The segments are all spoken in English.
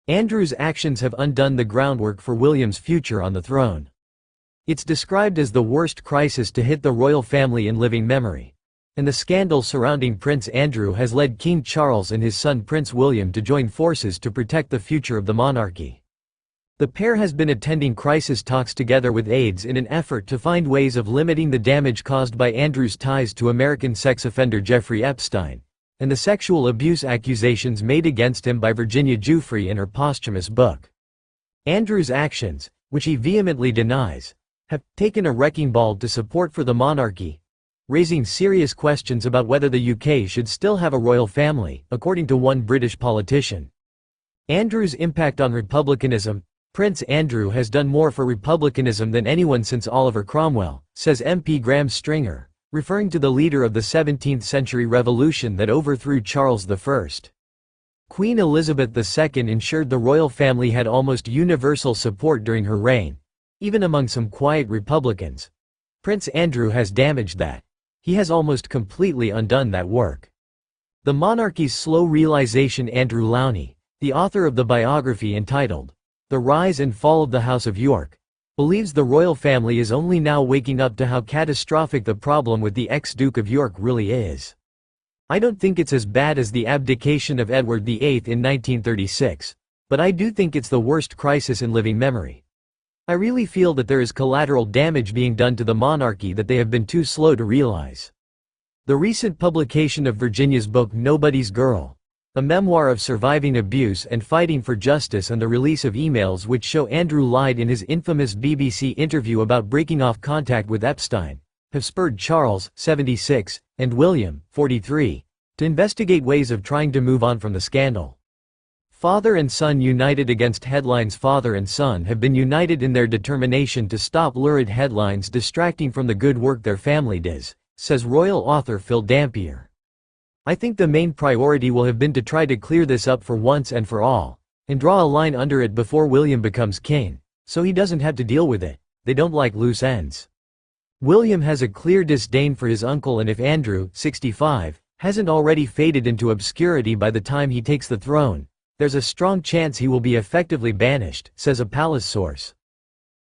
Andrew's actions have undone the groundwork for William's future on the throne. It's described as the worst crisis to hit the royal family in living memory. And the scandal surrounding Prince Andrew has led King Charles and his son Prince William to join forces to protect the future of the monarchy. The pair has been attending crisis talks together with aides in an effort to find ways of limiting the damage caused by Andrew's ties to American sex offender Jeffrey Epstein, and the sexual abuse accusations made against him by Virginia Giuffre in her posthumous book. Andrew's actions, which he vehemently denies, have taken a wrecking ball to support for the monarchy, raising serious questions about whether the UK should still have a royal family, according to one British politician. Andrew's impact on republicanism. Prince Andrew has done more for republicanism than anyone since Oliver Cromwell, says MP Graham Stringer, referring to the leader of the 17th-century revolution that overthrew Charles I. Queen Elizabeth II ensured the royal family had almost universal support during her reign, even among some quiet Republicans. Prince Andrew has damaged that. He has almost completely undone that work. The monarchy's slow realization. Andrew Lowney, the author of the biography entitled The Rise and Fall of the House of York, believes the royal family is only now waking up to how catastrophic the problem with the ex-Duke of York really is. I don't think it's as bad as the abdication of Edward VIII in 1936, but I do think it's the worst crisis in living memory. I really feel that there is collateral damage being done to the monarchy that they have been too slow to realize. The recent publication of Virginia's book Nobody's Girl, a memoir of surviving abuse and fighting for justice, and the release of emails which show Andrew lied in his infamous BBC interview about breaking off contact with Epstein, have spurred Charles, 76, and William, 43, to investigate ways of trying to move on from the scandal. Father and son united against headlines. Father and son have been united in their determination to stop lurid headlines distracting from the good work their family does, says royal author Phil Dampier. I think the main priority will have been to try to clear this up for once and for all, and draw a line under it before William becomes king, so he doesn't have to deal with it. They don't like loose ends. William has a clear disdain for his uncle, and if Andrew, 65, hasn't already faded into obscurity by the time he takes the throne, there's a strong chance he will be effectively banished, says a palace source.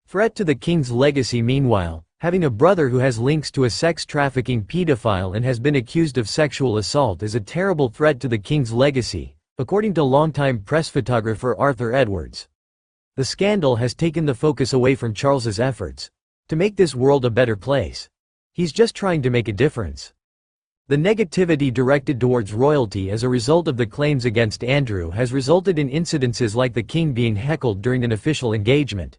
Threat to the king's legacy. Meanwhile, having a brother who has links to a sex-trafficking pedophile and has been accused of sexual assault is a terrible threat to the king's legacy, according to longtime press photographer Arthur Edwards. The scandal has taken the focus away from Charles's efforts to make this world a better place. He's just trying to make a difference. The negativity directed towards royalty as a result of the claims against Andrew has resulted in incidences like the king being heckled during an official engagement.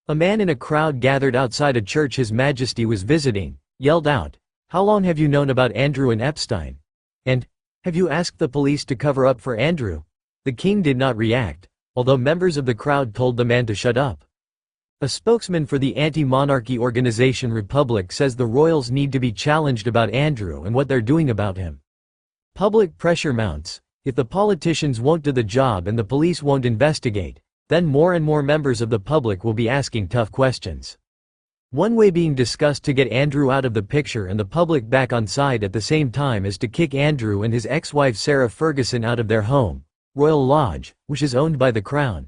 A man in a crowd gathered outside a church His Majesty was visiting yelled out, "How long have you known about Andrew and Epstein? And, have you asked the police to cover up for Andrew?" The king did not react, although members of the crowd told the man to shut up. A spokesman for the anti-monarchy organization Republic says the royals need to be challenged about Andrew and what they're doing about him. Public pressure mounts. If the politicians won't do the job and the police won't investigate, then more and more members of the public will be asking tough questions. One way being discussed to get Andrew out of the picture and the public back on side at the same time is to kick Andrew and his ex-wife Sarah Ferguson out of their home, Royal Lodge, which is owned by the Crown.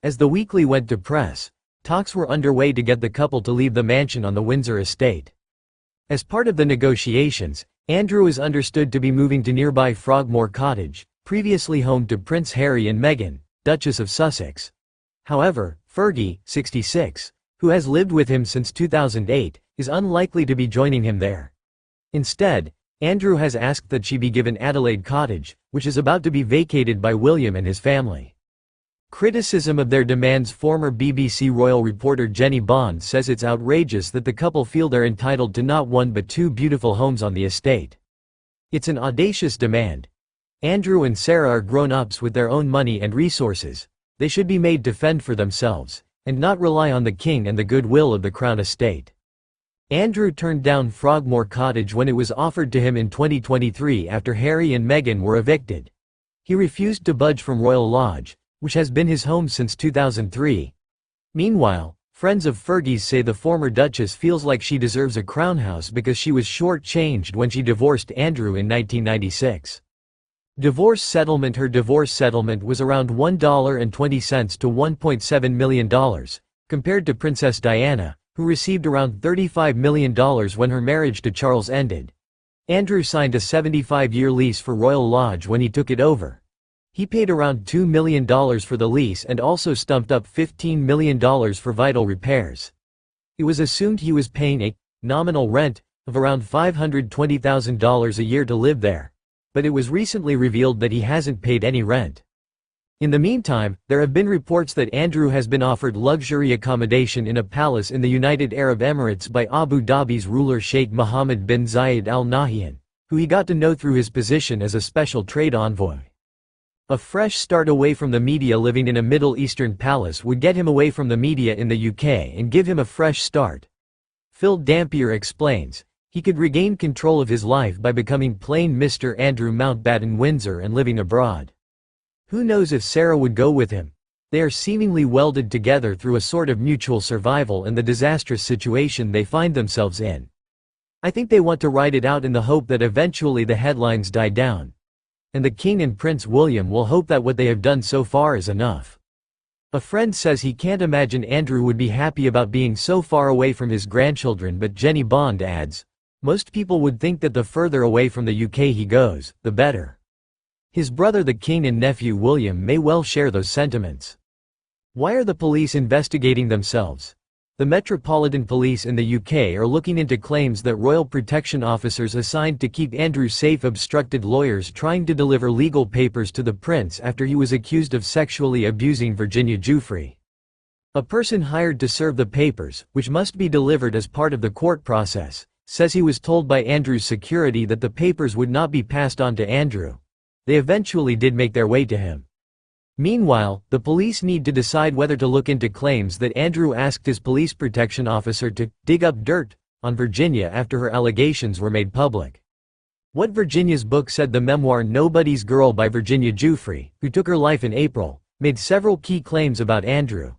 As the Weekly went to press, talks were underway to get the couple to leave the mansion on the Windsor estate. As part of the negotiations, Andrew is understood to be moving to nearby Frogmore Cottage, previously home to Prince Harry and Meghan, Duchess of Sussex. However, Fergie, 66, who has lived with him since 2008, is unlikely to be joining him there. Instead, Andrew has asked that she be given Adelaide Cottage, which is about to be vacated by William and his family. Criticism of their demands. Former BBC royal reporter Jenny Bond says it's outrageous that the couple feel they're entitled to not one but two beautiful homes on the estate. It's an audacious demand. Andrew and Sarah are grown-ups with their own money and resources. They should be made to fend for themselves, and not rely on the king and the goodwill of the Crown estate. Andrew turned down Frogmore Cottage when it was offered to him in 2023 after Harry and Meghan were evicted. He refused to budge from Royal Lodge, which has been his home since 2003. Meanwhile, friends of Fergie's say the former Duchess feels like she deserves a crown house because she was short-changed when she divorced Andrew in 1996. Divorce settlement. Her divorce settlement was around $1.20 to $1.7 million, compared to Princess Diana, who received around $35 million when her marriage to Charles ended. Andrew signed a 75-year lease for Royal Lodge when he took it over. He paid around $2 million for the lease and also stumped up $15 million for vital repairs. It was assumed he was paying a nominal rent of around $520,000 a year to live there, but it was recently revealed that he hasn't paid any rent. In the meantime, there have been reports that Andrew has been offered luxury accommodation in a palace in the United Arab Emirates by Abu Dhabi's ruler Sheikh Mohammed bin Zayed Al Nahyan, who he got to know through his position as a special trade envoy. A fresh start away from the media. Living in a Middle Eastern palace would get him away from the media in the UK and give him a fresh start. Phil Dampier explains, he could regain control of his life by becoming plain Mr. Andrew Mountbatten Windsor and living abroad. Who knows if Sarah would go with him? They are seemingly welded together through a sort of mutual survival in the disastrous situation they find themselves in. I think they want to ride it out in the hope that eventually the headlines die down. And the King and Prince William will hope that what they have done so far is enough. A friend says he can't imagine Andrew would be happy about being so far away from his grandchildren, but Jenny Bond adds, most people would think that the further away from the UK he goes, the better. His brother the King and nephew William may well share those sentiments. Why are the police investigating themselves? The Metropolitan Police in the UK are looking into claims that royal protection officers assigned to keep Andrew safe obstructed lawyers trying to deliver legal papers to the prince after he was accused of sexually abusing Virginia Giuffre. A person hired to serve the papers, which must be delivered as part of the court process, says he was told by Andrew's security that the papers would not be passed on to Andrew. They eventually did make their way to him. Meanwhile, the police need to decide whether to look into claims that Andrew asked his police protection officer to dig up dirt on Virginia after her allegations were made public. What Virginia's book said. The memoir Nobody's Girl by Virginia Giuffre, who took her life in April, made several key claims about Andrew.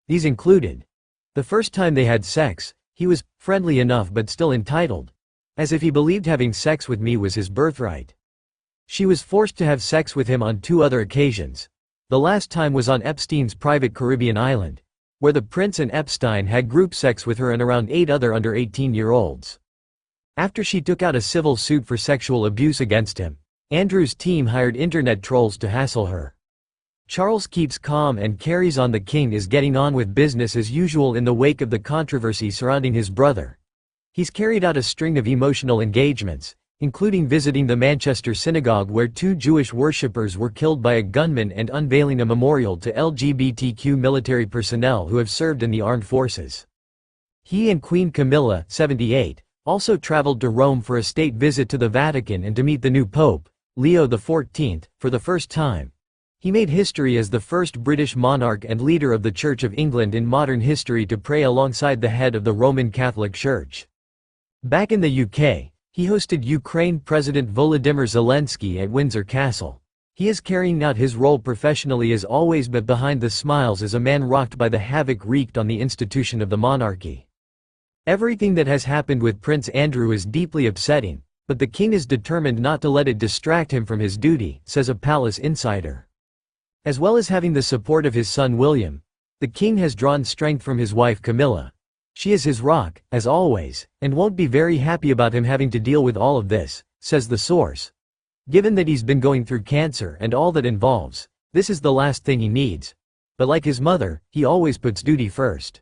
These included: the first time they had sex, he was friendly enough but still entitled, as if he believed having sex with me was his birthright. She was forced to have sex with him on 2 other occasions. The last time was on Epstein's private Caribbean island, where the prince and Epstein had group sex with her and around 8 other under 18-year-olds. After she took out a civil suit for sexual abuse against him, Andrew's team hired internet trolls to hassle her. Charles keeps calm and carries on. The king is getting on with business as usual in the wake of the controversy surrounding his brother. He's carried out a string of emotional engagements, including visiting the Manchester synagogue where 2 Jewish worshippers were killed by a gunman and unveiling a memorial to LGBTQ military personnel who have served in the armed forces. He and Queen Camilla, 78, also traveled to Rome for a state visit to the Vatican and to meet the new Pope, Leo XIV, for the first time. He made history as the first British monarch and leader of the Church of England in modern history to pray alongside the head of the Roman Catholic Church. Back in the UK, he hosted Ukraine President Volodymyr Zelensky at Windsor Castle. He is carrying out his role professionally as always, but behind the smiles is a man rocked by the havoc wreaked on the institution of the monarchy. Everything that has happened with Prince Andrew is deeply upsetting, but the king is determined not to let it distract him from his duty, says a palace insider. As well as having the support of his son William, the king has drawn strength from his wife Camilla. She is his rock, as always, and won't be very happy about him having to deal with all of this, says the source. Given that he's been going through cancer and all that involves, this is the last thing he needs. But like his mother, he always puts duty first.